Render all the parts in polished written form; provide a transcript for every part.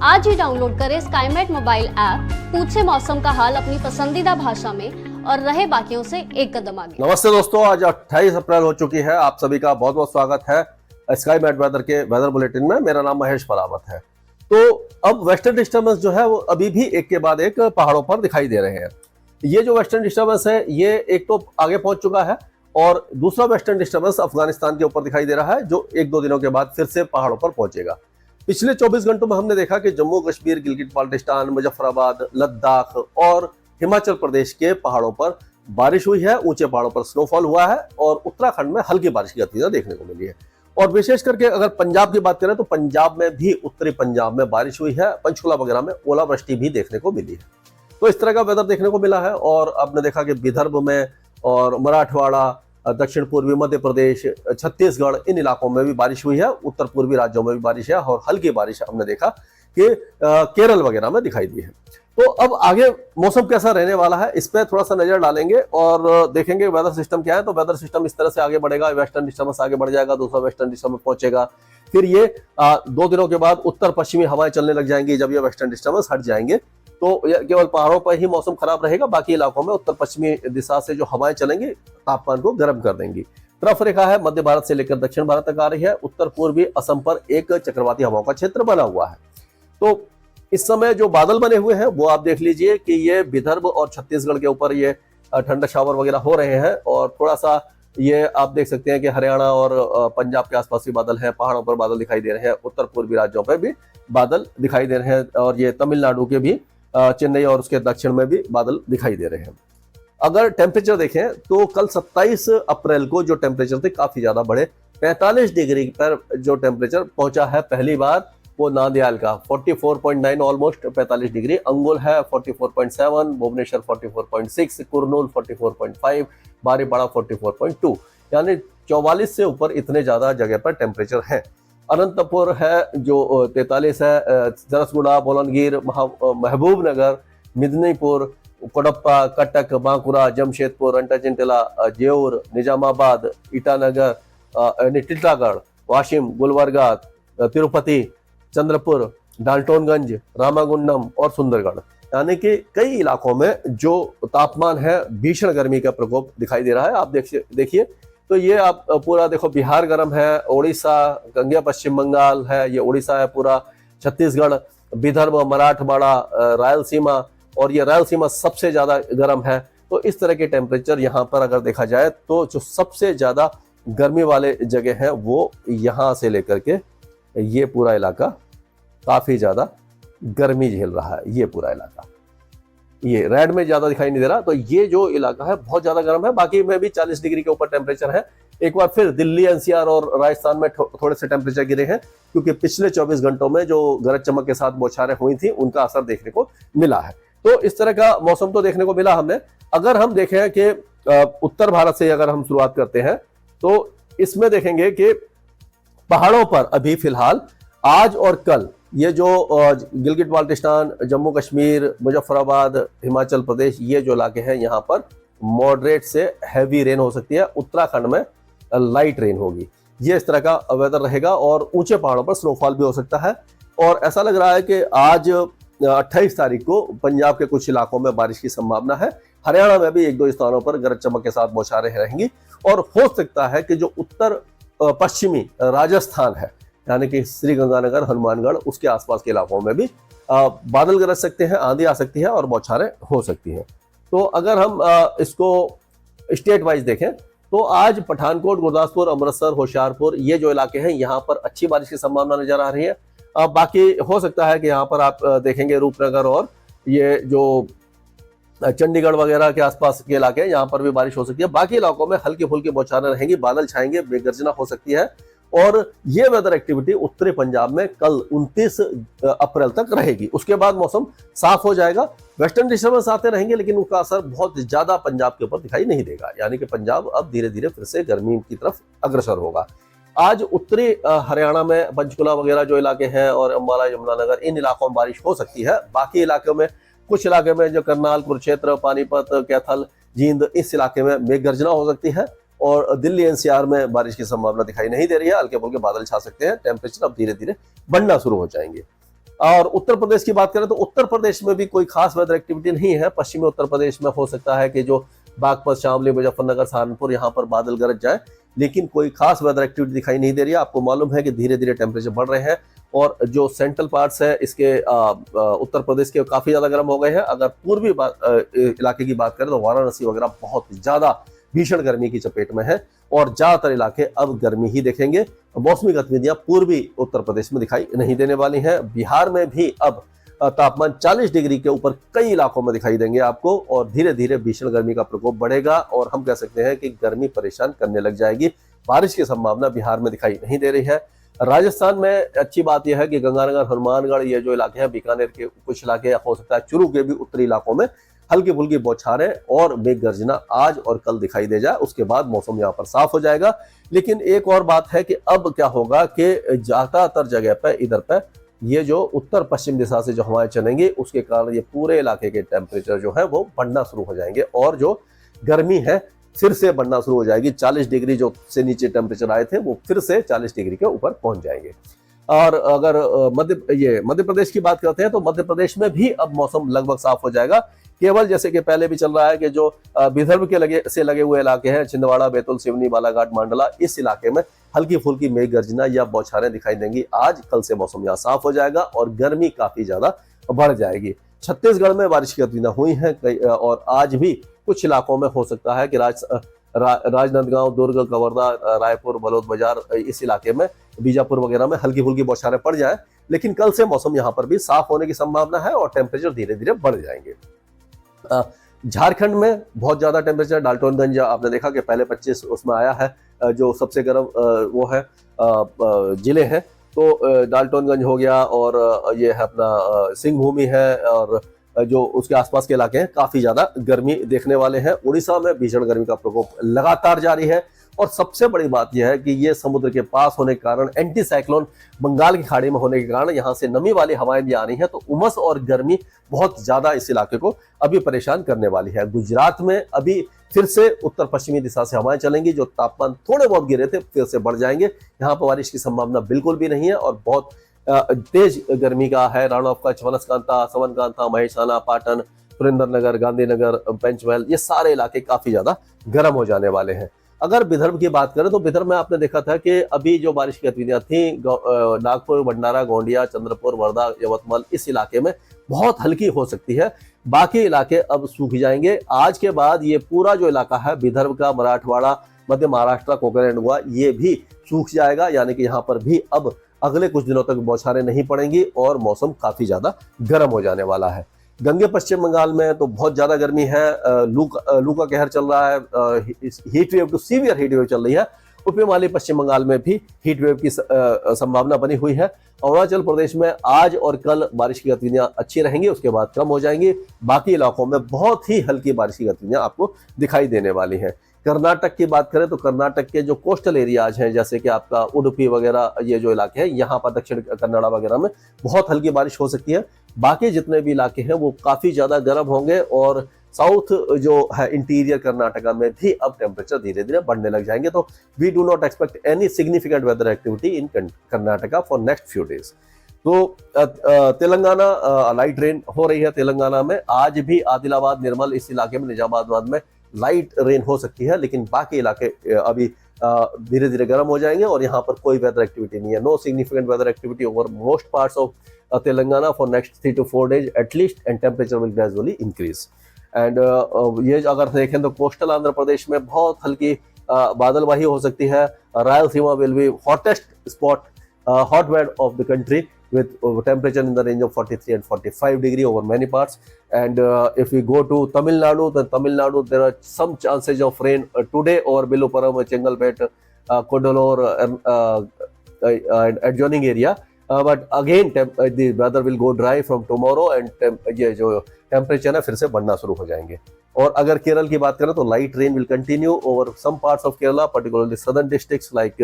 आज ही डाउनलोड करें Skymet mobile app, पूछे मौसम का हाल अपनी पसंदीदा भाषा में और रहे बाकियों से एक कदम आगे। नमस्ते दोस्तों, आज 28 अप्रैल हो चुकी है। आप सभी का बहुत बहुत स्वागत है स्काईमेट वेदर के वेदर बुलेटिन में। मेरा नाम महेश परावत है। तो अब वेस्टर्न डिस्टर्बेंस जो है वो अभी भी एक के बाद एक पहाड़ों पर दिखाई दे रहे हैं। ये जो वेस्टर्न डिस्टर्बेंस है ये एक तो आगे पहुंच चुका है और दूसरा वेस्टर्न डिस्टर्बेंस अफगानिस्तान के ऊपर दिखाई दे रहा है, जो एक दो दिनों के बाद फिर से पहाड़ों पर पहुंचेगा। पिछले 24 घंटों में हमने देखा कि जम्मू कश्मीर, गिलगित बाल्टिस्तान, मुजफ्फराबाद, लद्दाख और हिमाचल प्रदेश के पहाड़ों पर बारिश हुई है। ऊंचे पहाड़ों पर स्नोफॉल हुआ है और उत्तराखंड में हल्की बारिश की गतिविधियां देखने को मिली है। और विशेष करके अगर पंजाब की बात करें तो पंजाब में भी, उत्तरी पंजाब में बारिश हुई है। पंचकुला वगैरह में ओलावृष्टि भी देखने को मिली है। तो इस तरह का वेदर देखने को मिला है। और आपने देखा कि विदर्भ में और मराठवाड़ा, दक्षिण पूर्वी मध्य प्रदेश, छत्तीसगढ़, इन इलाकों में भी बारिश हुई है। उत्तर पूर्वी राज्यों में भी बारिश है और हल्की बारिश हमने देखा कि केरल वगैरह में दिखाई दी है। तो अब आगे मौसम कैसा रहने वाला है इस पर थोड़ा सा नजर डालेंगे और देखेंगे वेदर सिस्टम क्या है। तो वेदर सिस्टम इस तरह से आगे बढ़ेगा, वेस्टर्न डिस्टर्बेंस आगे बढ़ जाएगा, दूसरा वेस्टर्न डिस्टर्बेंस पहुंचेगा। फिर ये 2 दिनों के बाद उत्तर पश्चिमी हवाएं चलने लग जाएंगी। जब ये वेस्टर्न डिस्टर्बेंस हट जाएंगे तो केवल पहाड़ों पर ही मौसम खराब रहेगा, बाकी इलाकों में उत्तर पश्चिमी दिशा से जो हवाएं चलेंगी तापमान को गर्म कर देंगी। ट्रफ रेखा है मध्य भारत से लेकर दक्षिण भारत तक आ रही है। उत्तर पूर्वी असम पर एक चक्रवाती हवाओं का क्षेत्र बना हुआ है। तो इस समय जो बादल बने हुए हैं वो आप देख लीजिए कि ये विदर्भ और छत्तीसगढ़ के ऊपर ये ठंडा शावर वगैरह हो रहे हैं। और थोड़ा सा ये आप देख सकते हैं कि हरियाणा और पंजाब के आसपास भी बादल हैं, पहाड़ों पर बादल दिखाई दे रहे हैं, उत्तर पूर्वी राज्यों पर भी बादल दिखाई दे रहे हैं। और ये तमिलनाडु के भी चेन्नई और उसके दक्षिण में भी बादल दिखाई दे रहे हैं। अगर टेम्परेचर देखें तो कल 27 अप्रैल को जो टेम्परेचर थे काफी ज्यादा बढ़े। 45 डिग्री पर जो टेम्परेचर पहुंचा है पहली बार वो नांदयाल का 44.9 ऑलमोस्ट 45 डिग्री, अंगुल है 44.7, भुवनेश्वर 44.6, कुरनूल 44.5, बारीपाड़ा 44.2, यानी 44 से ऊपर इतने ज्यादा जगह पर टेम्परेचर है। अनंतपुर है जो 43 है, सरसगुड़ा, बोलनगिर, महबूबनगर, मिदनीपुर, कोडप्पा, कटक, बांकुरा, जमशेदपुर, अंटाचिंटिला, जेऊर, निजामाबाद, ईटानगर, टिटलागढ़, वाशिम, गुलबर्गा, तिरुपति, चंद्रपुर, डाल्टनगंज, रामागुंडम और सुंदरगढ़, यानी कि कई इलाकों में जो तापमान है भीषण गर्मी का प्रकोप दिखाई दे रहा है। आप देखिए तो ये आप पूरा देखो, बिहार गर्म है, ओडिशा, गंगा पश्चिम बंगाल है, ये ओडिशा है पूरा, छत्तीसगढ़, विदर्भ, मराठवाड़ा, रायलसीमा, और ये रायलसीमा सबसे ज्यादा गर्म है। तो इस तरह के टेम्परेचर यहाँ पर अगर देखा जाए तो जो सबसे ज्यादा गर्मी वाले जगह है वो यहाँ से लेकर के ये पूरा इलाका काफी ज्यादा गर्मी झेल रहा है। ये पूरा इलाका ये रेड में ज्यादा दिखाई नहीं दे रहा। तो ये जो इलाका है बहुत ज्यादा गर्म है। बाकी में भी 40 डिग्री के ऊपर टेम्परेचर है। एक बार फिर दिल्ली, एनसीआर और राजस्थान में थोड़े से टेम्परेचर गिरे हैं क्योंकि पिछले 24 घंटों में जो गरज चमक के साथ बौछारें हुई थी उनका असर देखने को मिला है। तो इस तरह का मौसम तो देखने को मिला हमने। अगर हम देखें कि उत्तर भारत से अगर हम शुरुआत करते हैं तो इसमें देखेंगे कि पहाड़ों पर अभी फिलहाल आज और कल ये जो गिलगित बाल्टिस्तान, जम्मू कश्मीर, मुजफ्फराबाद, हिमाचल प्रदेश, ये जो इलाके हैं यहाँ पर मॉडरेट से हैवी रेन हो सकती है। उत्तराखंड में लाइट रेन होगी। ये इस तरह का वेदर रहेगा और ऊंचे पहाड़ों पर स्नोफॉल भी हो सकता है। और ऐसा लग रहा है कि आज 28 तारीख को पंजाब के कुछ इलाकों में बारिश की संभावना है। हरियाणा में भी 1-2 स्थानों पर गरज चमक के साथ बौछारें रहेंगी। और हो सकता है कि जो उत्तर पश्चिमी राजस्थान है, यानी कि श्रीगंगानगर, हनुमानगढ़, उसके आसपास के इलाकों में भी बादल गरज सकते हैं, आंधी आ सकती है और बौछारें हो सकती हैं। तो अगर हम इसको स्टेट वाइज देखें तो आज पठानकोट, गुरदासपुर, अमृतसर, होशियारपुर, ये जो इलाके हैं यहाँ पर अच्छी बारिश की संभावना नजर आ रही है। बाकी हो सकता है कि यहाँ पर आप देखेंगे रूपनगर और ये जो चंडीगढ़ वगैरह के आसपास के इलाके हैं यहाँ पर भी बारिश हो सकती है। बाकी इलाकों में हल्की फुल्की बौछारें रहेंगी, बादल छाएंगे, बेगर्जना हो सकती है। और ये वेदर एक्टिविटी उत्तरी पंजाब में कल 29 अप्रैल तक रहेगी। उसके बाद मौसम साफ हो जाएगा। वेस्टर्न डिस्टर्बेंस आते रहेंगे लेकिन उनका असर बहुत ज्यादा पंजाब के ऊपर दिखाई नहीं देगा, यानी कि पंजाब अब धीरे धीरे फिर से गर्मी की तरफ अग्रसर होगा। आज उत्तरी हरियाणा में पंचकुला वगैरह जो इलाके हैं और अम्बाला, यमुनानगर, इन इलाकों में बारिश हो सकती है। बाकी इलाकों में, कुछ इलाके में जो करनाल, कुरुक्षेत्र, पानीपत, कैथल, जींद, इस इलाके में मेघगर्जना हो सकती है। और दिल्ली एनसीआर में बारिश की संभावना दिखाई नहीं दे रही है। हल्के फुल्के बादल छा सकते हैं। टेम्परेचर अब धीरे धीरे बढ़ना शुरू हो जाएंगे। और उत्तर प्रदेश की बात करें तो उत्तर प्रदेश में भी कोई खास वेदर एक्टिविटी नहीं है। पश्चिमी उत्तर प्रदेश में हो सकता है कि जो बागपत, शामली, मुजफ्फरनगर, सहारनपुर, यहाँ पर बादल गरज जाए, लेकिन कोई खास वेदर एक्टिविटी दिखाई नहीं दे रही है। आपको मालूम है कि धीरे धीरे टेम्परेचर बढ़ रहे हैं और जो सेंट्रल पार्ट्स है इसके उत्तर प्रदेश के काफी ज्यादा गर्म हो गए हैं। अगर पूर्वी इलाके की बात करें तो वाराणसी वगैरह बहुत ज्यादा भीषण गर्मी की चपेट में है और ज्यादातर इलाके अब गर्मी ही देखेंगे। मौसमी गतिविधियां पूर्वी उत्तर प्रदेश में दिखाई नहीं देने वाली हैं। बिहार में भी अब तापमान 40 डिग्री के ऊपर कई इलाकों में दिखाई देंगे आपको और धीरे धीरे भीषण गर्मी का प्रकोप बढ़ेगा और हम कह सकते हैं कि गर्मी परेशान करने लग जाएगी। बारिश की संभावना बिहार में दिखाई नहीं दे रही है। राजस्थान में अच्छी बात यह है कि गंगानगर, हनुमानगढ़, ये जो इलाके हैं, बीकानेर के कुछ इलाके, हो सकता है चुरू के भी उत्तरी इलाकों में हल्की फुल्की बौछारें और मेघ गर्जना आज और कल दिखाई दे जाए। उसके बाद मौसम यहाँ पर साफ हो जाएगा। लेकिन एक और बात है कि अब क्या होगा कि ज्यादातर जगह पर इधर पर ये जो उत्तर पश्चिम दिशा से जो हवाएं चलेंगी उसके कारण ये पूरे इलाके के टेम्परेचर जो है वो बढ़ना शुरू हो जाएंगे और जो गर्मी है फिर से बढ़ना शुरू हो जाएगी। 40 डिग्री जो से नीचे टेम्परेचर आए थे वो फिर से 40 डिग्री के ऊपर पहुंच जाएंगे। और अगर मध्य प्रदेश की बात करते हैं तो मध्य प्रदेश में भी अब मौसम लगभग साफ हो जाएगा। केवल जैसे कि पहले भी चल रहा है कि जो विदर्भ के लगे हुए इलाके हैं, छिंदवाड़ा, बैतूल, सिवनी, बालाघाट, मांडला, इस इलाके में हल्की फुल्की मेघ गर्जना या बौछारें दिखाई देंगी। आज कल से मौसम यहाँ साफ हो जाएगा और गर्मी काफी ज्यादा बढ़ जाएगी। छत्तीसगढ़ में बारिश की गतिविधियां हुई हैं और आज भी कुछ इलाकों में हो सकता है कि राजनांदगांव, दुर्ग, कवर्धा, रायपुर, बलौद बाजार, इस इलाके में, बीजापुर वगैरह में हल्की फुल्की बौछारें पड़ जाए। लेकिन कल से मौसम यहाँ पर भी साफ होने की संभावना है और टेम्परेचर धीरे धीरे बढ़ जाएंगे। झारखंड में बहुत ज्यादा टेम्परेचर, डाल्टनगंज आपने देखा कि पहले 25 उसमें आया है, जो सबसे गर्म वो है जिले हैं, तो डाल्टनगंज हो गया और ये है अपना सिंहभूमि है और जो उसके आसपास के इलाके हैं काफी ज्यादा गर्मी देखने वाले हैं। उड़ीसा में भीषण गर्मी का प्रकोप लगातार जारी है और सबसे बड़ी बात यह है कि ये समुद्र के पास होने के कारण, एंटी साइक्लोन बंगाल की खाड़ी में होने के कारण यहाँ से नमी वाली हवाएं भी आ रही हैं, तो उमस और गर्मी बहुत ज्यादा इस इलाके को अभी परेशान करने वाली है। गुजरात में अभी फिर से उत्तर पश्चिमी दिशा से हवाएं चलेंगी, जो तापमान थोड़े बहुत गिरे थे फिर से बढ़ जाएंगे। यहाँ पर बारिश की संभावना बिल्कुल भी नहीं है और बहुत तेज गर्मी का है। रण ऑफ कच्छ, बनसकांता, सवनकांता, महेसाना, पाटन, सुरेंद्रनगर, गांधीनगर, पंचमहल, ये सारे इलाके काफी ज्यादा गर्म हो जाने वाले हैं। अगर विदर्भ की बात करें तो विदर्भ में आपने देखा था कि अभी जो बारिश की गतिविधियां थी नागपुर, भंडारा, गोंडिया, चंद्रपुर, वर्धा, यवतमाल, इस इलाके में बहुत हल्की हो सकती है। बाकी इलाके अब सूख जाएंगे। आज के बाद ये पूरा जो इलाका है विदर्भ का, मराठवाड़ा, मध्य महाराष्ट्र, कोंकण एंड गोवा, ये भी सूख जाएगा। यानी कि यहाँ पर भी अब अगले कुछ दिनों तक बौछारें नहीं पड़ेंगी और मौसम काफी ज्यादा गर्म हो जाने वाला है। गंगे पश्चिम बंगाल में तो बहुत ज्यादा गर्मी है, लू का कहर चल रहा है, heat wave to severe heat wave चल रही है। उपहिमालय पश्चिम बंगाल में भी हीट वेव की संभावना बनी हुई है। अरुणाचल प्रदेश में आज और कल बारिश की गतिविधियां अच्छी रहेंगी, उसके बाद कम हो जाएंगी। बाकी इलाकों में बहुत ही हल्की बारिश की गतिविधियां आपको दिखाई देने वाली हैं। कर्नाटक की बात करें तो कर्नाटक के जो कोस्टल एरियाज हैं, जैसे कि आपका उडुपी वगैरह, ये जो इलाके हैं, यहाँ पर दक्षिण कन्नड़ा वगैरह में बहुत हल्की बारिश हो सकती है। बाकी जितने भी इलाके हैं वो काफी ज्यादा गर्म होंगे और साउथ जो है इंटीरियर कर्नाटका में भी अब टेम्परेचर धीरे धीरे बढ़ने लग जाएंगे। तो we do not expect any significant weather activity in Karnataka for next few days. तो तेलंगाना, लाइट रेन हो रही है तेलंगाना में। आज भी आदिलाबाद, निर्मल, इस इलाके में, निजामाबाद में लाइट रेन हो सकती है, लेकिन बाकी इलाके अभी धीरे धीरे गर्म हो जाएंगे और यहाँ पर कोई वेदर एक्टिविटी नहीं है। No significant weather activity over most parts of Telangana for next 3 to 4 days at least, and temperature will gradually increase. And ये अगर देखें तो कोस्टल आंध्र प्रदेश में बहुत हल्की बादलवाही हो सकती है। Rayalaseema will be hottest spot, hotbed of the country with temperature in the range of 43 and 45 degree over many parts. And if we go to Tamil Nadu, then Tamil Nadu there are some chances of rain today over Villupuram, Chengalpet, Kodalur and adjoining area. But again the weather will go dry from tomorrow and ये जो temperature है फिर से बढ़ना शुरू हो जाएंगे। और अगर केरल की बात करें तो light rain will continue over some parts of Kerala, particularly southern districts like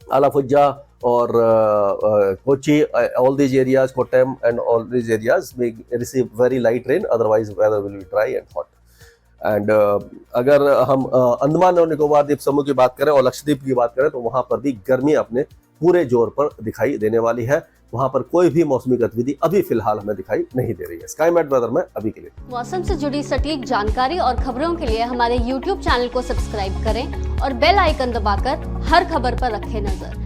Alappuzha or Kochi, all these areas, Kottayam and all these areas may receive very light rain, otherwise weather will be dry and hot. And अगर हम अंडमान और निकोबार द्वीप समूह की बात करें और लक्षद्वीप की बात करें तो वहां पर भी गर्मी अपने पूरे जोर पर दिखाई देने वाली है। वहां पर कोई भी मौसमी गतिविधि अभी फिलहाल हमें दिखाई नहीं दे रही है। स्काई मैट वेदर में अभी के लिए मौसम से जुड़ी सटीक जानकारी और खबरों के लिए हमारे YouTube चैनल को सब्सक्राइब करें और बेल आइकन दबाकर हर खबर पर रखें नजर।